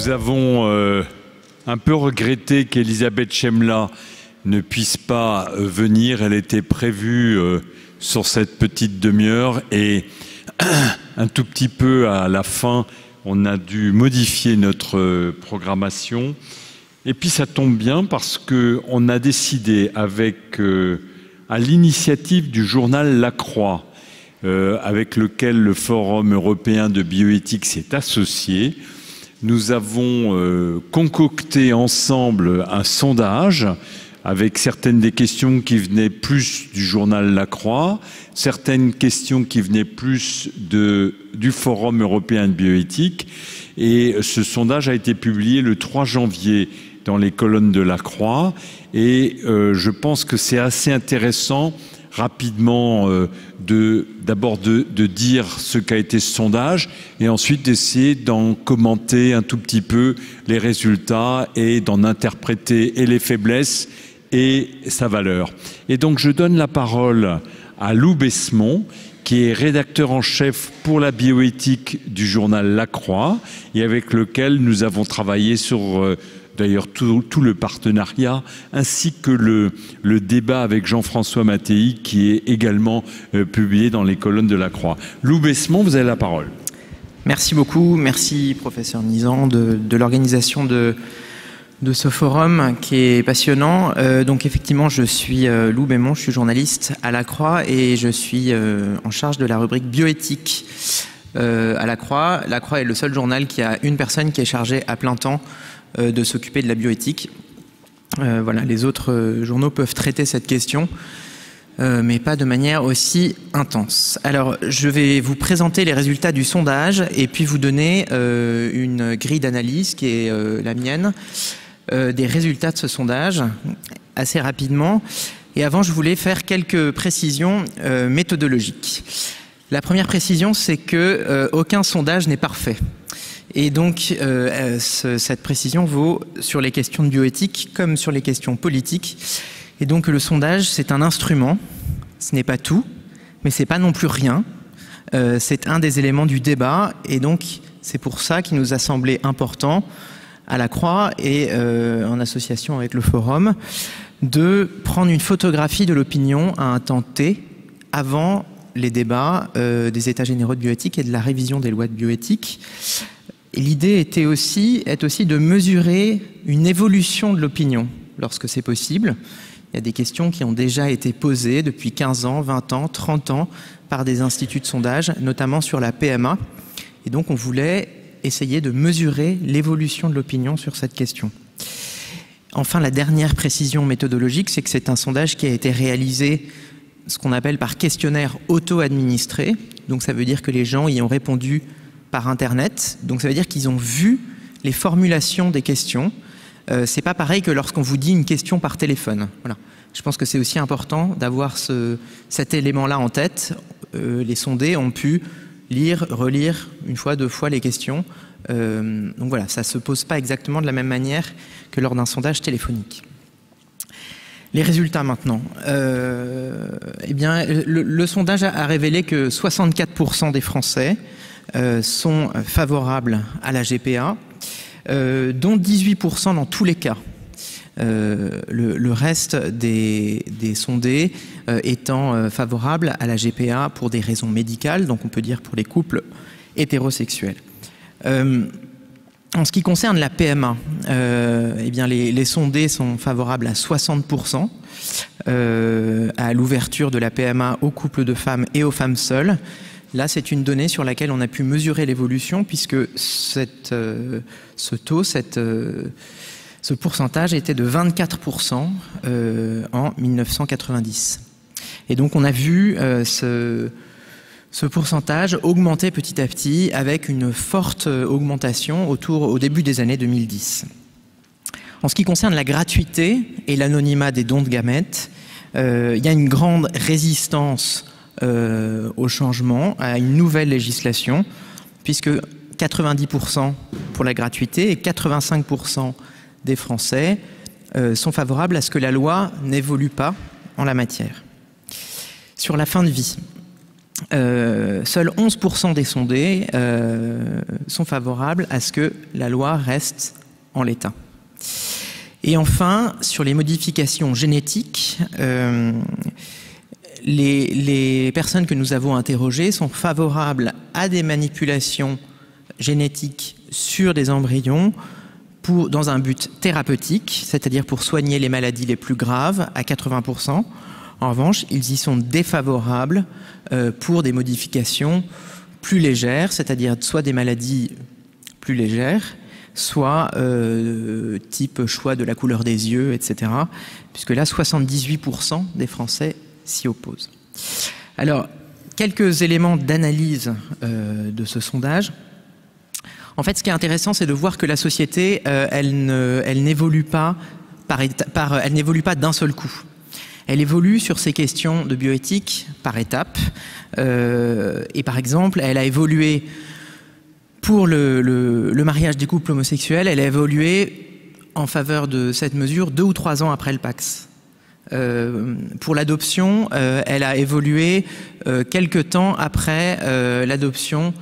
Nous avons un peu regretté qu'Elisabeth Chemla ne puisse pas venir. Elle était prévue sur cette petite demi-heure et un tout petit peu à la fin, on a dû modifier notre programmation. Et puis ça tombe bien parce qu'on a décidé avec, à l'initiative du journal La Croix, avec lequel le Forum européen de bioéthique s'est associé, nous avons concocté ensemble un sondage avec certaines des questions qui venaient plus du journal La Croix, certaines questions qui venaient plus du Forum européen de bioéthique. Et ce sondage a été publié le 3 janvier dans les colonnes de La Croix. Et je pense que c'est assez intéressant rapidement d'abord de dire ce qu'a été ce sondage et ensuite d'essayer d'en commenter un tout petit peu les résultats et d'en interpréter et les faiblesses et sa valeur. Et donc je donne la parole à Lou Besmont, qui est rédacteur en chef pour la bioéthique du journal La Croix et avec lequel nous avons travaillé sur d'ailleurs tout le partenariat, ainsi que le débat avec Jean-François Mattei, qui est également publié dans les colonnes de La Croix. Lou Besmont, vous avez la parole. Merci beaucoup, merci professeur Nizan de l'organisation de ce forum qui est passionnant. Donc effectivement, je suis Lou Besmont, je suis journaliste à La Croix et je suis en charge de la rubrique bioéthique à La Croix. La Croix est le seul journal qui a une personne qui est chargée à plein temps de s'occuper de la bioéthique. Voilà, les autres journaux peuvent traiter cette question, mais pas de manière aussi intense. Alors, je vais vous présenter les résultats du sondage et puis vous donner une grille d'analyse qui est la mienne, des résultats de ce sondage, assez rapidement. Et avant, je voulais faire quelques précisions méthodologiques. La première précision, c'est que aucun sondage n'est parfait. Et donc, cette précision vaut sur les questions de bioéthique comme sur les questions politiques. Et donc, le sondage, c'est un instrument. Ce n'est pas tout, mais ce n'est pas non plus rien. C'est un des éléments du débat. Et donc, c'est pour ça qu'il nous a semblé important, à La Croix et en association avec le Forum, de prendre une photographie de l'opinion à un temps T, avant les débats des États généraux de bioéthique et de la révision des lois de bioéthique. L'idée est aussi de mesurer une évolution de l'opinion lorsque c'est possible. Il y a des questions qui ont déjà été posées depuis 15 ans, 20 ans, 30 ans par des instituts de sondage, notamment sur la PMA. Et donc on voulait essayer de mesurer l'évolution de l'opinion sur cette question. Enfin, la dernière précision méthodologique, c'est que c'est un sondage qui a été réalisé ce qu'on appelle par questionnaire auto-administré. Donc ça veut dire que les gens y ont répondu par Internet, donc ça veut dire qu'ils ont vu les formulations des questions. C'est pas pareil que lorsqu'on vous dit une question par téléphone. Voilà. Je pense que c'est aussi important d'avoir cet élément-là en tête. Les sondés ont pu lire, relire une fois, deux fois les questions. Donc voilà, ça se pose pas exactement de la même manière que lors d'un sondage téléphonique. Les résultats maintenant. Eh bien, le sondage a révélé que 64% des Français sont favorables à la GPA, dont 18% dans tous les cas. Le reste des sondés étant favorables à la GPA pour des raisons médicales, donc on peut dire pour les couples hétérosexuels. En ce qui concerne la PMA, eh bien les sondés sont favorables à 60% à l'ouverture de la PMA aux couples de femmes et aux femmes seules. Là, c'est une donnée sur laquelle on a pu mesurer l'évolution puisque ce pourcentage était de 24% en 1990. Et donc, on a vu ce pourcentage augmenter petit à petit avec une forte augmentation au début des années 2010. En ce qui concerne la gratuité et l'anonymat des dons de gamètes, il y a une grande résistance au changement, à une nouvelle législation, puisque 90% pour la gratuité et 85% des Français sont favorables à ce que la loi n'évolue pas en la matière. Sur la fin de vie, seuls 11% des sondés sont favorables à ce que la loi reste en l'état. Et enfin, sur les modifications génétiques, les personnes que nous avons interrogées sont favorables à des manipulations génétiques sur des embryons dans un but thérapeutique, c'est-à-dire pour soigner les maladies les plus graves à 80%. En revanche, ils y sont défavorables pour des modifications plus légères, c'est-à-dire soit des maladies plus légères, soit type choix de la couleur des yeux, etc. Puisque là, 78% des Français s'y opposent. Alors, quelques éléments d'analyse de ce sondage. En fait, ce qui est intéressant, c'est de voir que la société, elle n'évolue pas elle n'évolue pas d'un seul coup. Elle évolue sur ces questions de bioéthique par étapes. Et par exemple, elle a évolué pour le mariage des couples homosexuels, elle a évolué en faveur de cette mesure 2 ou 3 ans après le Pacs. Pour l'adoption, elle a évolué quelque temps après l'adoption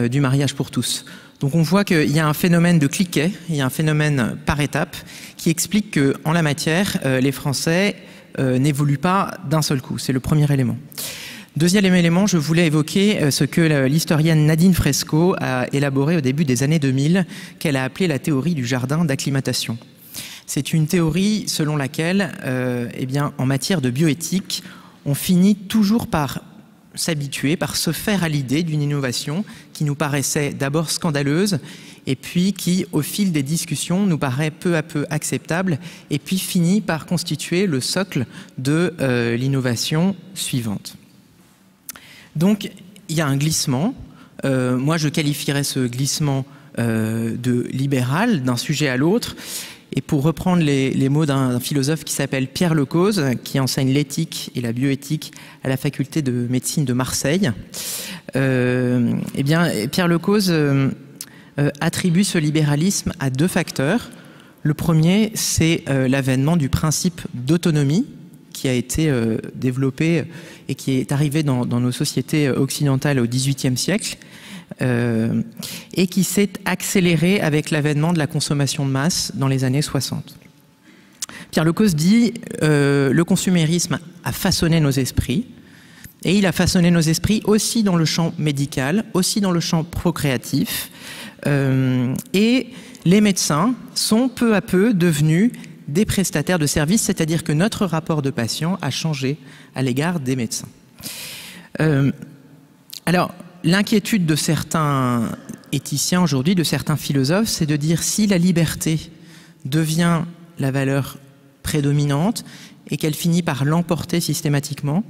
du mariage pour tous. Donc on voit qu'il y a un phénomène de cliquet, il y a un phénomène par étape qui explique qu'en la matière, les Français n'évoluent pas d'un seul coup. C'est le premier élément. Deuxième élément, je voulais évoquer ce que l'historienne Nadine Fresco a élaboré au début des années 2000, qu'elle a appelé la théorie du jardin d'acclimatation. C'est une théorie selon laquelle, eh bien, en matière de bioéthique, on finit toujours par s'habituer, par se faire à l'idée d'une innovation qui nous paraissait d'abord scandaleuse et puis qui, au fil des discussions, nous paraît peu à peu acceptable et puis finit par constituer le socle de l'innovation suivante. Donc, il y a un glissement. Moi, je qualifierais ce glissement de libéral d'un sujet à l'autre. Et pour reprendre les mots d'un philosophe qui s'appelle Pierre Lecause, qui enseigne l'éthique et la bioéthique à la faculté de médecine de Marseille, eh bien, Pierre Lecause attribue ce libéralisme à 2 facteurs. Le premier, c'est l'avènement du principe d'autonomie qui a été développé et qui est arrivé dans nos sociétés occidentales au XVIIIe siècle et qui s'est accéléré avec l'avènement de la consommation de masse dans les années 60. Pierre Lecause dit le consumérisme a façonné nos esprits et il a façonné nos esprits aussi dans le champ médical, aussi dans le champ procréatif et les médecins sont peu à peu devenus des prestataires de services, c'est-à-dire que notre rapport de patient a changé à l'égard des médecins. Alors, l'inquiétude de certains éthiciens aujourd'hui, de certains philosophes, c'est de dire si la liberté devient la valeur prédominante et qu'elle finit par l'emporter systématiquement,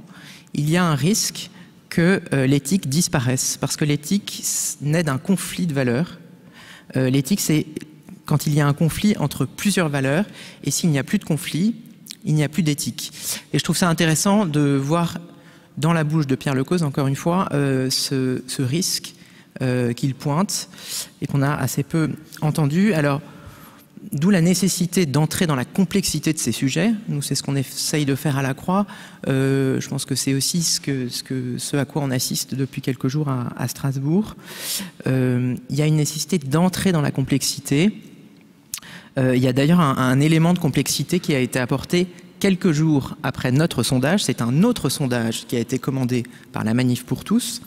il y a un risque que l'éthique disparaisse, parce que l'éthique naît d'un conflit de valeurs. L'éthique, c'est quand il y a un conflit entre plusieurs valeurs, et s'il n'y a plus de conflit, il n'y a plus d'éthique. Et je trouve ça intéressant de voir dans la bouche de Pierre Lecause, encore une fois, ce risque qu'il pointe et qu'on a assez peu entendu. Alors, d'où la nécessité d'entrer dans la complexité de ces sujets. Nous, c'est ce qu'on essaye de faire à la Croix. Je pense que c'est aussi ce à quoi on assiste depuis quelques jours à Strasbourg. Il y a une nécessité d'entrer dans la complexité. Il y a d'ailleurs un élément de complexité qui a été apporté quelques jours après notre sondage. C'est un autre sondage qui a été commandé par la Manif pour tous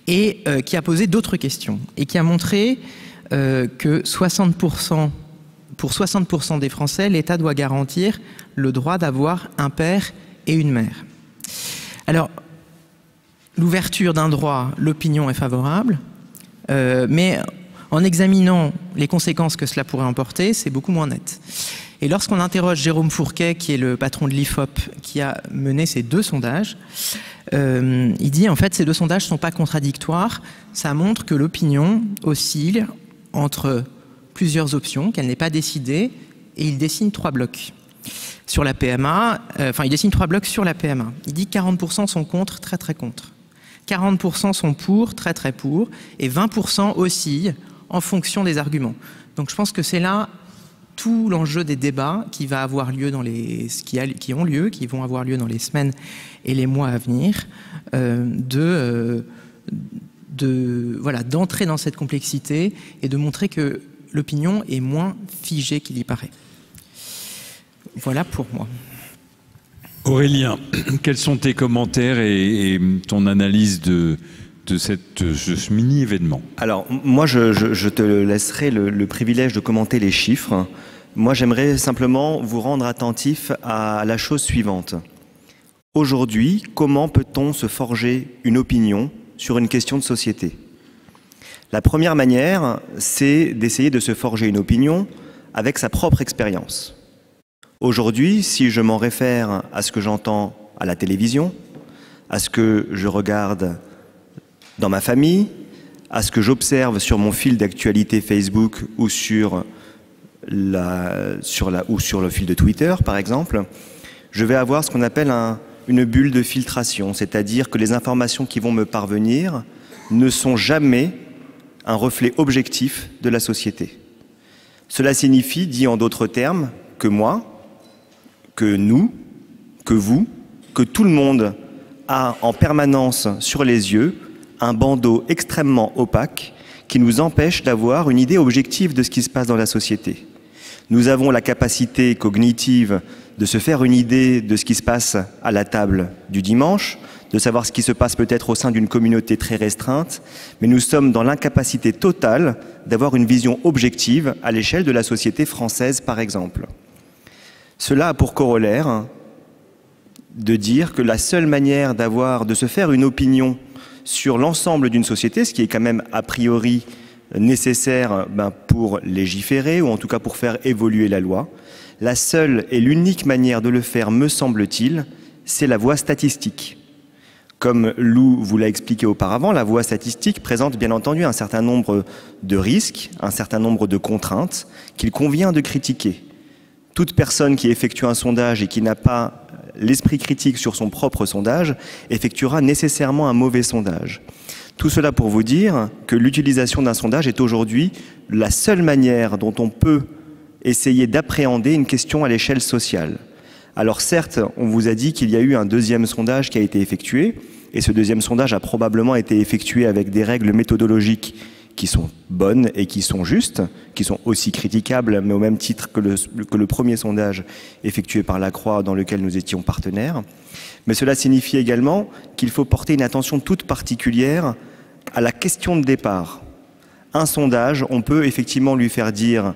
et qui a posé d'autres questions et qui a montré que pour 60% des Français, l'État doit garantir le droit d'avoir un père et une mère. Alors, l'ouverture d'un droit, l'opinion est favorable, mais en examinant les conséquences que cela pourrait emporter, c'est beaucoup moins net. Et lorsqu'on interroge Jérôme Fourquet, qui est le patron de l'IFOP, qui a mené ces 2 sondages, il dit en fait ces 2 sondages ne sont pas contradictoires, ça montre que l'opinion oscille entre plusieurs options, qu'elle n'est pas décidée, et il dessine 3 blocs. Sur la PMA, il dessine 3 blocs sur la PMA. Il dit 40% sont contre, très très contre. 40% sont pour, très très pour, et 20% oscillent en fonction des arguments. Donc je pense que c'est là tout l'enjeu des débats qui va avoir lieu dans les, qui vont avoir lieu dans les semaines et les mois à venir, voilà, d'entrer dans cette complexité et de montrer que l'opinion est moins figée qu'il y paraît. Voilà pour moi. Aurélien, quels sont tes commentaires et ton analyse de ce mini-événement? Alors, moi, je te laisserai le privilège de commenter les chiffres. Moi, j'aimerais simplement vous rendre attentif à la chose suivante. Aujourd'hui, comment peut-on se forger une opinion sur une question de société? La première manière, c'est d'essayer de se forger une opinion avec sa propre expérience. Aujourd'hui, si je m'en réfère à ce que j'entends à la télévision, à ce que je regarde dans ma famille, à ce que j'observe sur mon fil d'actualité Facebook ou sur le fil de Twitter, par exemple, je vais avoir ce qu'on appelle une bulle de filtration, c'est-à-dire que les informations qui vont me parvenir ne sont jamais un reflet objectif de la société. Cela signifie, dit en d'autres termes, que moi, que nous, que vous, que tout le monde a en permanence sur les yeux un bandeau extrêmement opaque qui nous empêche d'avoir une idée objective de ce qui se passe dans la société. Nous avons la capacité cognitive de se faire une idée de ce qui se passe à la table du dimanche, de savoir ce qui se passe peut-être au sein d'une communauté très restreinte, mais nous sommes dans l'incapacité totale d'avoir une vision objective à l'échelle de la société française, par exemple. Cela a pour corollaire de dire que la seule manière de se faire une opinion sur l'ensemble d'une société, ce qui est quand même a priori nécessaire pour légiférer ou en tout cas pour faire évoluer la loi, la seule et l'unique manière de le faire, me semble-t-il, c'est la voie statistique. Comme Lou vous l'a expliqué auparavant, la voie statistique présente bien entendu un certain nombre de risques, un certain nombre de contraintes qu'il convient de critiquer. Toute personne qui effectue un sondage et qui n'a pas l'esprit critique sur son propre sondage effectuera nécessairement un mauvais sondage. Tout cela pour vous dire que l'utilisation d'un sondage est aujourd'hui la seule manière dont on peut essayer d'appréhender une question à l'échelle sociale. Alors certes, on vous a dit qu'il y a eu un deuxième sondage qui a été effectué, et ce deuxième sondage a probablement été effectué avec des règles méthodologiques qui sont bonnes et qui sont justes, qui sont aussi critiquables, mais au même titre que le premier sondage effectué par la Croix dans lequel nous étions partenaires. Mais cela signifie également qu'il faut porter une attention toute particulière à la question de départ. Un sondage, on peut effectivement lui faire dire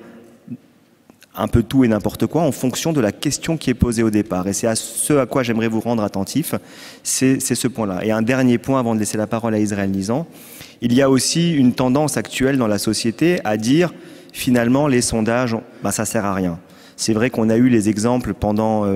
un peu tout et n'importe quoi en fonction de la question qui est posée au départ. Et c'est ce à quoi j'aimerais vous rendre attentif, c'est ce point-là. Et un dernier point avant de laisser la parole à Israël Nisand. Il y a aussi une tendance actuelle dans la société à dire finalement les sondages, ça sert à rien. C'est vrai qu'on a eu les exemples pendant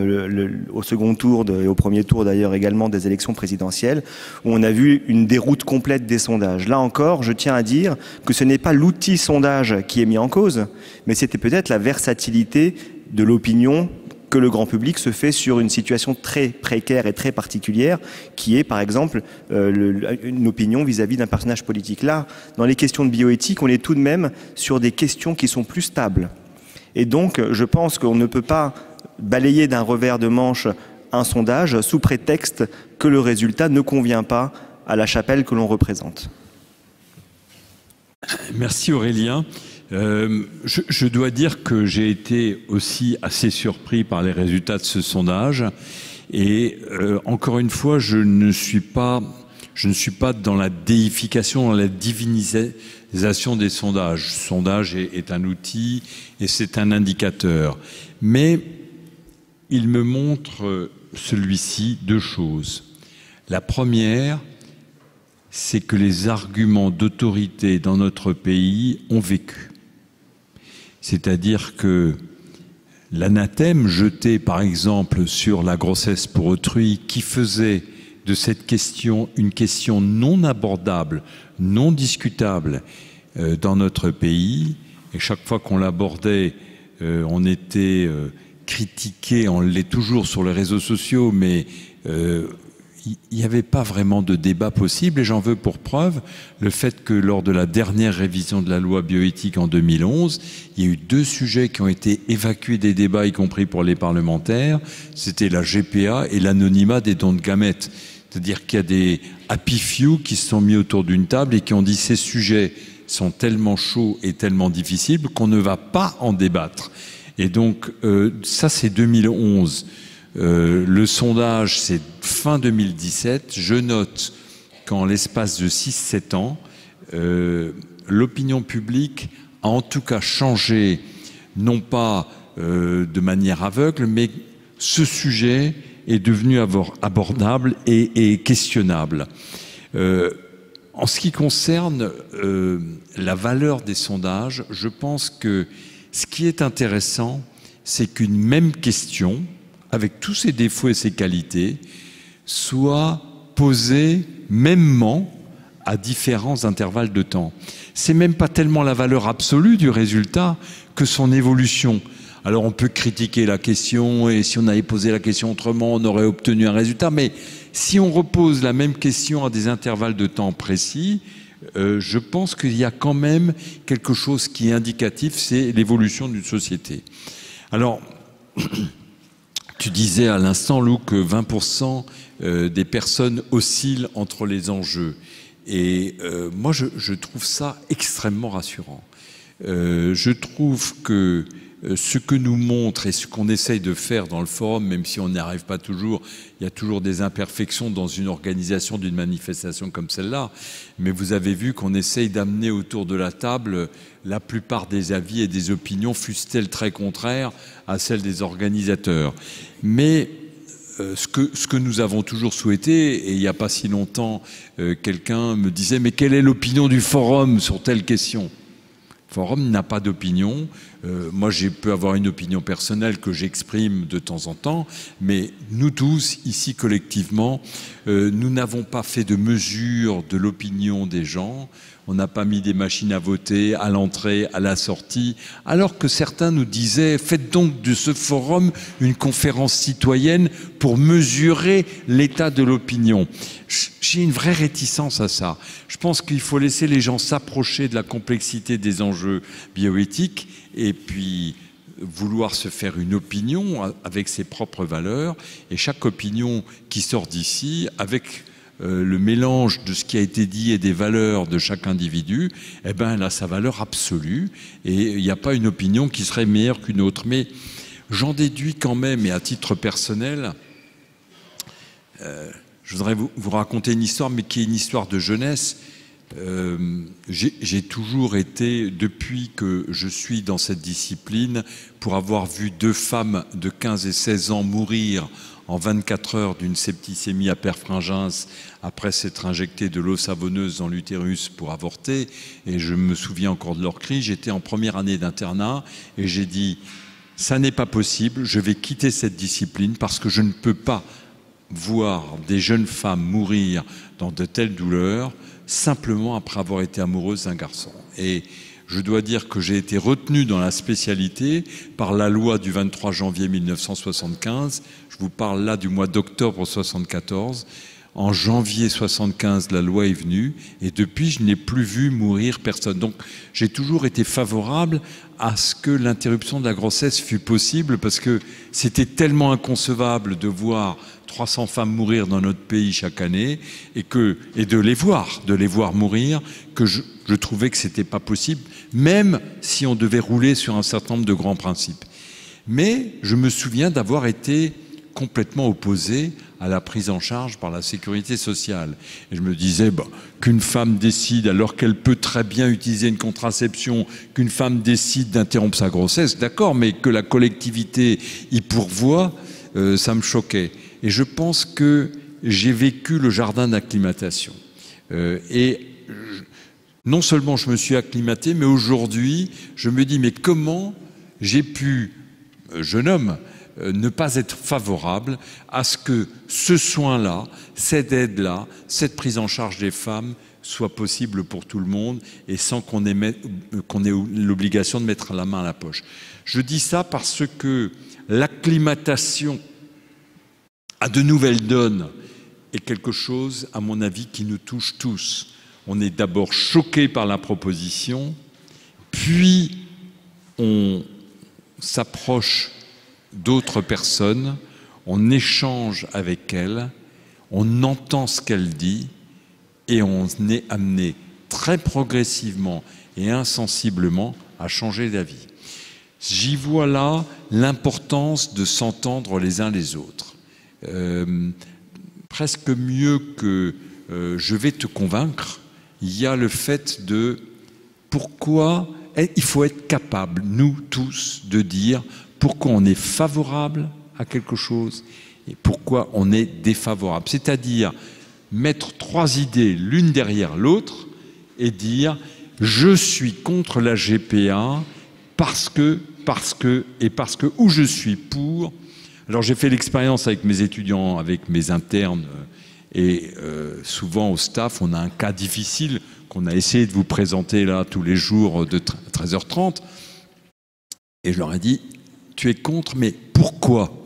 au second tour et au premier tour d'ailleurs également des élections présidentielles où on a vu une déroute complète des sondages. Là encore, je tiens à dire que ce n'est pas l'outil sondage qui est mis en cause, mais c'était peut-être la versatilité de l'opinion que le grand public se fait sur une situation très précaire et très particulière, qui est par exemple une opinion vis-à-vis d'un personnage politique. Là, dans les questions de bioéthique, on est tout de même sur des questions qui sont plus stables. Et donc, je pense qu'on ne peut pas balayer d'un revers de manche un sondage sous prétexte que le résultat ne convient pas à la chapelle que l'on représente. Merci Aurélien. Je dois dire que j'ai été aussi assez surpris par les résultats de ce sondage et encore une fois je ne suis pas dans la déification, dans la divinisation des sondages. Le sondage est un outil et c'est un indicateur, mais il me montre celui-ci deux choses. La première, c'est que les arguments d'autorité dans notre pays ont vécu. C'est-à-dire que l'anathème jeté, par exemple, sur la grossesse pour autrui, qui faisait de cette question une question non abordable, non discutable dans notre pays, et chaque fois qu'on l'abordait, on était critiqué, on l'est toujours sur les réseaux sociaux, mais il n'y avait pas vraiment de débat possible, et j'en veux pour preuve le fait que lors de la dernière révision de la loi bioéthique en 2011, il y a eu 2 sujets qui ont été évacués des débats, y compris pour les parlementaires, c'était la GPA et l'anonymat des dons de gamètes. C'est-à-dire qu'il y a des happy few qui se sont mis autour d'une table et qui ont dit ces sujets sont tellement chauds et tellement difficiles qu'on ne va pas en débattre. Et donc ça c'est 2011. Le sondage, c'est fin 2017. Je note qu'en l'espace de 6-7 ans, l'opinion publique a en tout cas changé, non pas de manière aveugle, mais ce sujet est devenu abordable et questionnable. En ce qui concerne la valeur des sondages, je pense que ce qui est intéressant, c'est qu'une même question, avec tous ses défauts et ses qualités, soit posée mêmement à différents intervalles de temps. C'est même pas tellement la valeur absolue du résultat que son évolution. Alors on peut critiquer la question, et si on avait posé la question autrement, on aurait obtenu un résultat, mais si on repose la même question à des intervalles de temps précis, je pense qu'il y a quand même quelque chose qui est indicatif, c'est l'évolution d'une société. Alors, tu disais à l'instant, Lou, que 20% des personnes oscillent entre les enjeux. Et moi, je trouve ça extrêmement rassurant. Je trouve que ce que nous montre et ce qu'on essaye de faire dans le forum, même si on n'y arrive pas toujours, il y a toujours des imperfections dans une organisation d'une manifestation comme celle-là, mais vous avez vu qu'on essaye d'amener autour de la table la plupart des avis et des opinions, fussent-elles très contraires à celles des organisateurs. Mais ce que nous avons toujours souhaité, et il n'y a pas si longtemps, quelqu'un me disait « Mais quelle est l'opinion du forum sur telle question ?» Le forum n'a pas d'opinion. Moi, je peux avoir une opinion personnelle que j'exprime de temps en temps, mais nous tous, ici collectivement, nous n'avons pas fait de mesure de l'opinion des gens. On n'a pas mis des machines à voter à l'entrée, à la sortie, alors que certains nous disaient « Faites donc de ce forum une conférence citoyenne pour mesurer l'état de l'opinion ». J'ai une vraie réticence à ça. Je pense qu'il faut laisser les gens s'approcher de la complexité des enjeux bioéthiques et puis vouloir se faire une opinion avec ses propres valeurs. Et chaque opinion qui sort d'ici, avec le mélange de ce qui a été dit et des valeurs de chaque individu, eh ben, elle a sa valeur absolue et il n'y a pas une opinion qui serait meilleure qu'une autre. Mais j'en déduis quand même, et à titre personnel, je voudrais vous raconter une histoire, mais qui est une histoire de jeunesse. J'ai toujours été, depuis que je suis dans cette discipline, pour avoir vu 2 femmes de 15 et 16 ans mourir en 24 heures d'une septicémie à perfringens après s'être injecté de l'eau savonneuse dans l'utérus pour avorter, et je me souviens encore de leurs cris. J'étais en première année d'internat et j'ai dit « ça n'est pas possible, je vais quitter cette discipline parce que je ne peux pas voir des jeunes femmes mourir dans de telles douleurs simplement après avoir été amoureuse d'un garçon ». Et je dois dire que j'ai été retenu dans la spécialité par la loi du 23 janvier 1975. Je vous parle là du mois d'octobre 1974. En janvier 1975, la loi est venue et depuis, je n'ai plus vu mourir personne. Donc, j'ai toujours été favorable à ce que l'interruption de la grossesse fût possible parce que c'était tellement inconcevable de voir 300 femmes mourir dans notre pays chaque année et de les voir mourir, que je trouvais que c'était pas possible, même si on devait rouler sur un certain nombre de grands principes. Mais je me souviens d'avoir été complètement opposé à la prise en charge par la sécurité sociale. Et je me disais qu'une femme décide, alors qu'elle peut très bien utiliser une contraception, qu'une femme décide d'interrompre sa grossesse, d'accord, mais que la collectivité y pourvoie, ça me choquait. Et je pense que j'ai vécu le jardin d'acclimatation. Non seulement je me suis acclimaté, mais aujourd'hui, je me dis, mais comment j'ai pu, jeune homme, ne pas être favorable à ce que ce soin-là, cette aide-là, cette prise en charge des femmes soit possible pour tout le monde et sans qu'on ait l'obligation de mettre la main à la poche. Je dis ça parce que l'acclimatation à de nouvelles donnes est quelque chose, à mon avis, qui nous touche tous. On est d'abord choqué par la proposition, puis on s'approche d'autres personnes, on échange avec elles, on entend ce qu'elle dit et on est amené très progressivement et insensiblement à changer d'avis. J'y vois là l'importance de s'entendre les uns les autres. Presque mieux que je vais te convaincre, il y a le fait de pourquoi il faut être capable, nous tous, de dire pourquoi on est favorable à quelque chose et pourquoi on est défavorable. C'est-à-dire mettre trois idées l'une derrière l'autre et dire « je suis contre la GPA parce que, ou je suis pour ». Alors j'ai fait l'expérience avec mes étudiants, avec mes internes, et souvent au staff, on a un cas difficile qu'on a essayé de vous présenter là tous les jours de 13h30. Et je leur ai dit, tu es contre, mais pourquoi?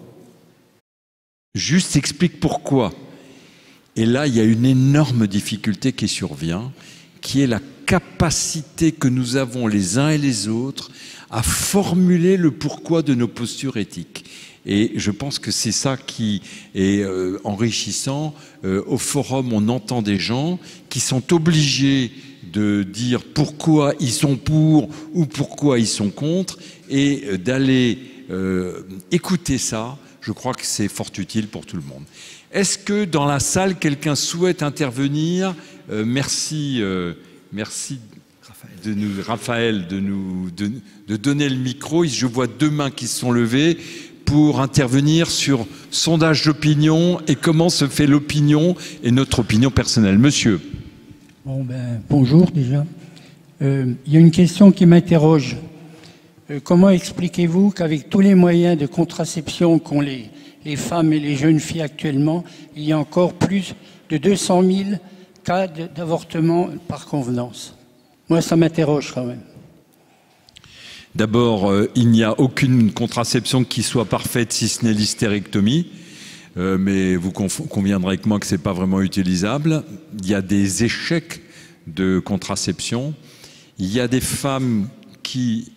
Juste explique pourquoi. Et là, il y a une énorme difficulté qui survient, qui est la capacité que nous avons les uns et les autres à formuler le pourquoi de nos postures éthiques. Et je pense que c'est ça qui est enrichissant. Au forum, on entend des gens qui sont obligés de dire pourquoi ils sont pour ou pourquoi ils sont contre, et d'aller écouter ça. Je crois que c'est fort utile pour tout le monde. Est-ce que dans la salle, quelqu'un souhaite intervenir? Merci Raphaël de donner le micro. Je vois deux mains qui se sont levées pour intervenir sur sondage d'opinion et comment se fait l'opinion et notre opinion personnelle. Monsieur. Bonjour déjà. Il y a une question qui m'interroge. Comment expliquez-vous qu'avec tous les moyens de contraception qu'ont les femmes et les jeunes filles actuellement, il y a encore plus de 200 000 cas d'avortement par convenance? Moi, ça m'interroge quand même. D'abord, il n'y a aucune contraception qui soit parfaite si ce n'est l'hystérectomie. Mais vous conviendrez avec moi que ce n'est pas vraiment utilisable. Il y a des échecs de contraception. Il y a des femmes qui,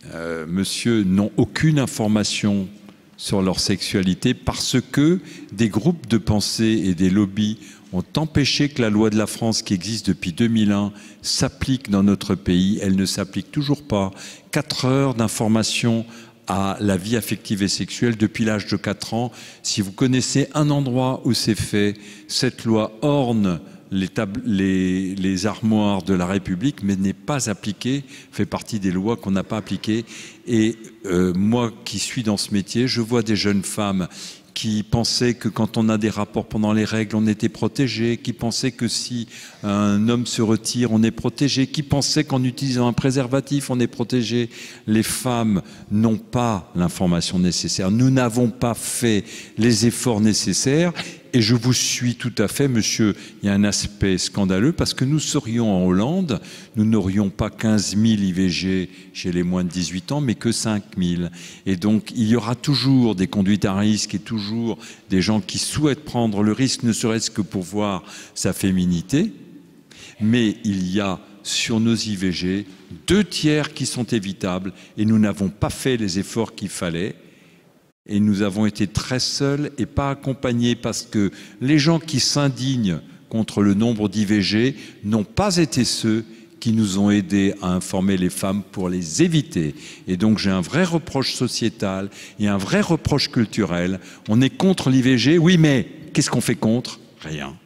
monsieur, n'ont aucune information sur leur sexualité parce que des groupes de pensée et des lobbies ont empêché que la loi de la France, qui existe depuis 2001, s'applique dans notre pays. Elle ne s'applique toujours pas. 4 heures d'information à la vie affective et sexuelle depuis l'âge de 4 ans. Si vous connaissez un endroit où c'est fait, cette loi orne les armoires de la République, mais n'est pas appliquée, fait partie des lois qu'on n'a pas appliquées. Et moi qui suis dans ce métier, je vois des jeunes femmes qui pensaient que quand on a des rapports pendant les règles, on était protégé, qui pensaient que si un homme se retire, on est protégé, qui pensaient qu'en utilisant un préservatif, on est protégé. Les femmes n'ont pas l'information nécessaire. Nous n'avons pas fait les efforts nécessaires. Et je vous suis tout à fait, monsieur, il y a un aspect scandaleux parce que nous serions en Hollande, nous n'aurions pas 15 000 IVG chez les moins de 18 ans, mais que 5 000. Et donc, il y aura toujours des conduites à risque et toujours des gens qui souhaitent prendre le risque, ne serait-ce que pour voir sa féminité. Mais il y a sur nos IVG 2 tiers qui sont évitables et nous n'avons pas fait les efforts qu'il fallait. Et nous avons été très seuls et pas accompagnés parce que les gens qui s'indignent contre le nombre d'IVG n'ont pas été ceux qui nous ont aidés à informer les femmes pour les éviter. Et donc j'ai un vrai reproche sociétal et un vrai reproche culturel. On est contre l'IVG, oui, mais qu'est-ce qu'on fait contre? Rien.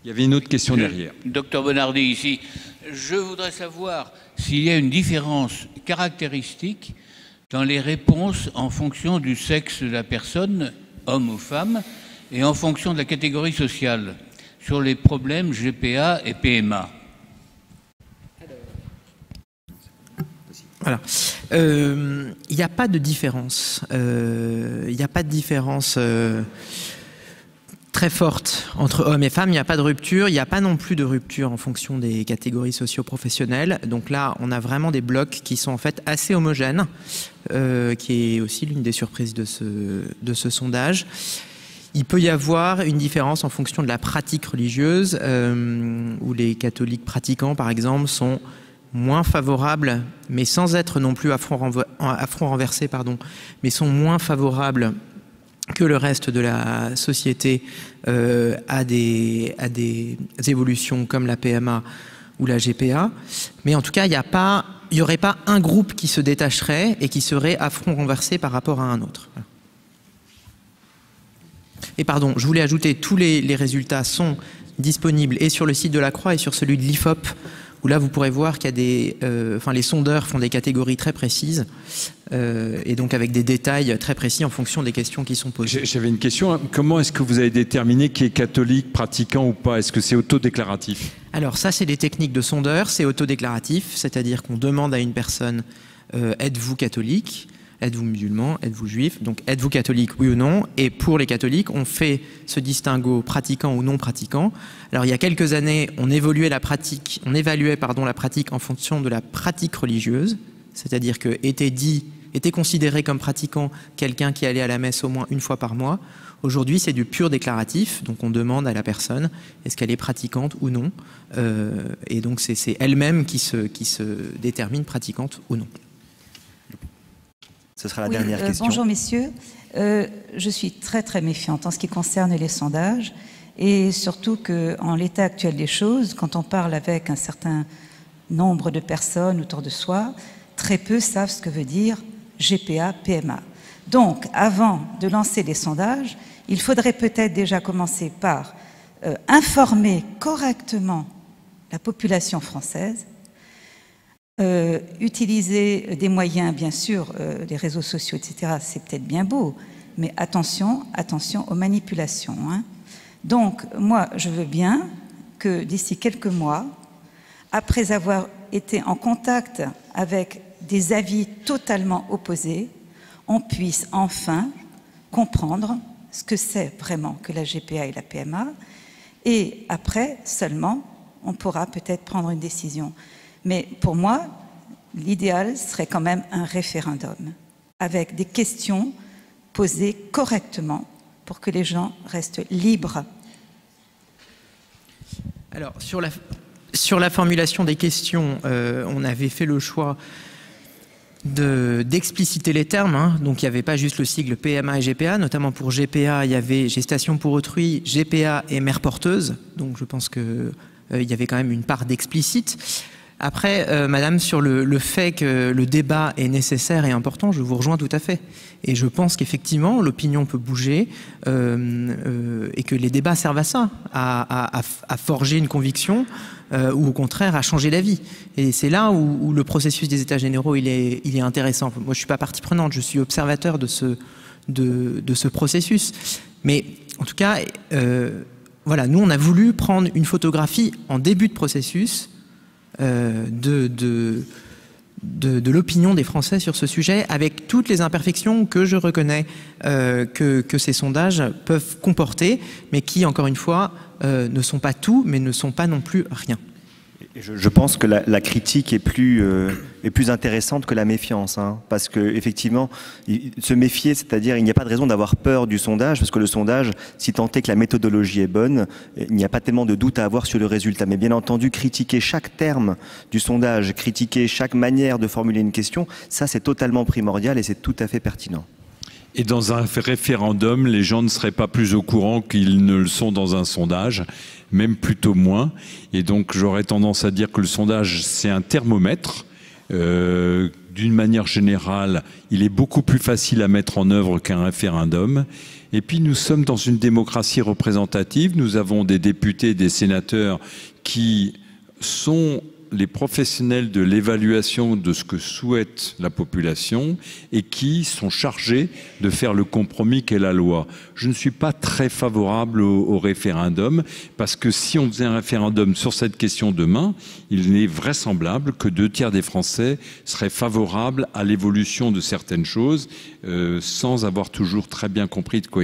Il y avait une autre question derrière. Docteur Bonardi ici. Je voudrais savoir s'il y a une différence caractéristique dans les réponses en fonction du sexe de la personne, homme ou femme, et en fonction de la catégorie sociale, sur les problèmes GPA et PMA. Voilà. Il n'y a pas de différence. Il n'y a pas de différence très forte entre hommes et femmes. Il n'y a pas de rupture. Il n'y a pas non plus de rupture en fonction des catégories socio-professionnelles. Donc là, on a vraiment des blocs qui sont en fait assez homogènes, qui est aussi l'une des surprises de ce sondage. Il il peut y avoir une différence en fonction de la pratique religieuse, où les catholiques pratiquants, par exemple, sont moins favorables, mais sans être non plus à front renversé, mais sont moins favorables que le reste de la société à des évolutions comme la PMA ou la GPA. Mais en tout cas, il n'y aurait pas un groupe qui se détacherait et qui serait à front renversé par rapport à un autre. Et pardon, je voulais ajouter, tous les résultats sont disponibles et sur le site de la Croix et sur celui de l'IFOP, où là vous pourrez voir qu'il y a les sondeurs font des catégories très précises et donc avec des détails très précis en fonction des questions qui sont posées. J'avais une question, comment est-ce que vous avez déterminé qui est catholique, pratiquant ou pas? Est-ce que c'est autodéclaratif? Alors ça, c'est des techniques de sondeur, c'est autodéclaratif, c'est-à-dire qu'on demande à une personne êtes-vous catholique? Êtes-vous musulman? Êtes-vous juif? Donc, êtes-vous catholique, oui ou non? Et pour les catholiques, on fait ce distinguo pratiquant ou non pratiquant. Alors, il y a quelques années, on évaluait la pratique en fonction de la pratique religieuse, c'est-à-dire que était considéré comme pratiquant quelqu'un qui allait à la messe au moins une fois par mois. Aujourd'hui, c'est du pur déclaratif, donc on demande à la personne est-ce qu'elle est pratiquante ou non, et donc c'est elle-même qui se détermine pratiquante ou non. Ce sera la dernière question. Bonjour messieurs, je suis très très méfiante en ce qui concerne les sondages et surtout qu'en l'état actuel des choses, quand on parle avec un certain nombre de personnes autour de soi, très peu savent ce que veut dire GPA, PMA. Donc avant de lancer les sondages, il faudrait peut-être déjà commencer par informer correctement la population française, utiliser des moyens, bien sûr, les réseaux sociaux, etc., c'est peut-être bien beau, mais attention aux manipulations. Hein. Donc, moi, je veux bien que d'ici quelques mois, après avoir été en contact avec des avis totalement opposés, on puisse enfin comprendre ce que c'est vraiment que la GPA et la PMA, et après seulement, on pourra peut-être prendre une décision. Mais pour moi, l'idéal serait quand même un référendum avec des questions posées correctement pour que les gens restent libres. Alors, sur la formulation des questions, on avait fait le choix d'expliciter les termes, hein. Donc il n'y avait pas juste le sigle PMA et GPA, notamment pour GPA, il y avait gestation pour autrui, GPA et mère porteuse, donc je pense qu'il y avait quand même une part d'explicite. Après, madame, sur le fait que le débat est nécessaire et important, je vous rejoins tout à fait. Et je pense qu'effectivement, l'opinion peut bouger et que les débats servent à ça, à forger une conviction ou au contraire à changer d'avis. Et c'est là où le processus des États généraux il est intéressant. Moi, je ne suis pas partie prenante, je suis observateur de ce processus. Mais en tout cas, voilà, nous, on a voulu prendre une photographie en début de processus de l'opinion des Français sur ce sujet, avec toutes les imperfections que je reconnais que ces sondages peuvent comporter, mais qui, encore une fois, ne sont pas tout, mais ne sont pas non plus rien. Je pense que la critique est plus intéressante que la méfiance, hein, parce que effectivement, se méfier, c'est-à-dire il n'y a pas de raison d'avoir peur du sondage, parce que le sondage, si tant est que la méthodologie est bonne, il n'y a pas tellement de doute à avoir sur le résultat. Mais bien entendu, critiquer chaque terme du sondage, critiquer chaque manière de formuler une question, ça c'est totalement primordial et c'est tout à fait pertinent. Et dans un référendum, les gens ne seraient pas plus au courant qu'ils ne le sont dans un sondage, même plutôt moins. Et donc j'aurais tendance à dire que le sondage, c'est un thermomètre. D'une manière générale, il est beaucoup plus facile à mettre en œuvre qu'un référendum. Et puis nous sommes dans une démocratie représentative. Nous avons des députés, des sénateurs qui sont les professionnels de l'évaluation de ce que souhaite la population et qui sont chargés de faire le compromis qu'est la loi. Je ne suis pas très favorable au référendum parce que si on faisait un référendum sur cette question demain, il est vraisemblable que 2/3 des Français seraient favorables à l'évolution de certaines choses sans avoir toujours très bien compris de quoi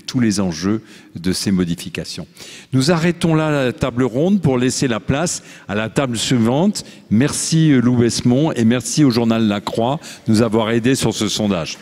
tous les enjeux de ces modifications. Nous arrêtons là la table ronde pour laisser la place à la table suivante. Merci Lou Besmond et merci au journal La Croix de nous avoir aidés sur ce sondage.